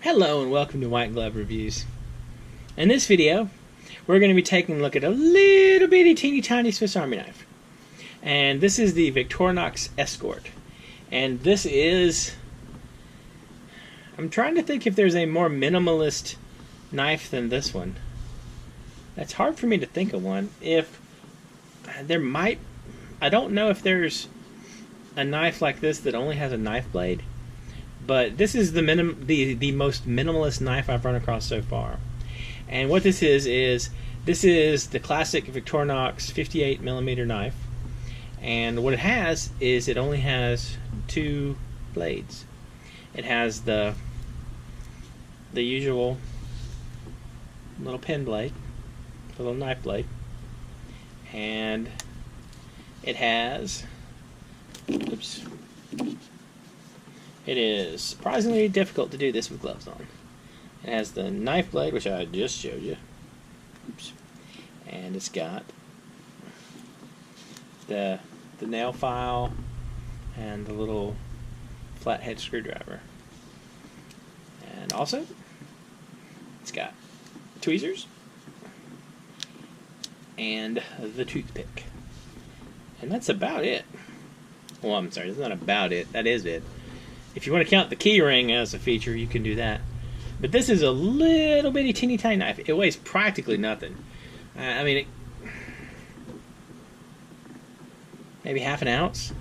Hello and welcome to White Glove Reviews. In this video, we're going to be taking a look at a little bitty teeny tiny Swiss Army knife. And this is the Victorinox Escort. And this is... I'm trying to think if there's a more minimalist knife than this one. That's hard for me to think of one. If there might... I don't know if there's a knife like this that only has a knife blade. But this is the most minimalist knife I've run across so far. And what this is this is the classic Victorinox 58mm knife. And what it has is it only has two blades. It has the usual little pen blade, the little knife blade, and it has, oops, it is surprisingly difficult to do this with gloves on. It has the knife blade, which I just showed you. Oops. And it's got the nail file and the little flathead screwdriver. And also, it's got tweezers and the toothpick. And that's about it. Well, I'm sorry, that's not about it. That is it. If you want to count the key ring as a feature, you can do that. But this is a little bitty teeny tiny knife. It weighs practically nothing. I mean, maybe half an ounce.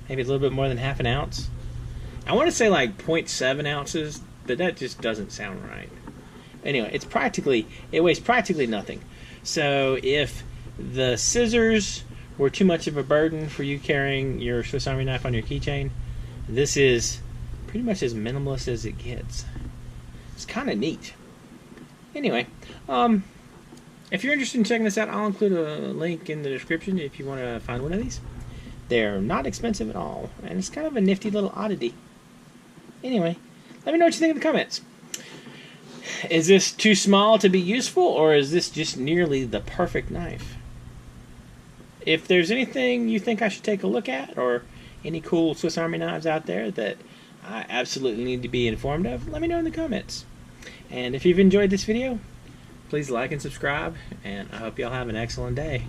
Maybe a little bit more than half an ounce. I want to say like 0.7 ounces, but that just doesn't sound right. Anyway, it weighs practically nothing. So if the scissors were too much of a burden for you carrying your Swiss Army knife on your keychain, this is pretty much as minimalist as it gets. It's kind of neat. Anyway, if you're interested in checking this out, I'll include a link in the description if you want to find one of these. They're not expensive at all, and it's kind of a nifty little oddity. Anyway, let me know what you think in the comments. Is this too small to be useful, or is this just nearly the perfect knife? If there's anything you think I should take a look at, or any cool Swiss Army knives out there that I absolutely need to be informed of, let me know in the comments. And if you've enjoyed this video, please like and subscribe, and I hope y'all have an excellent day.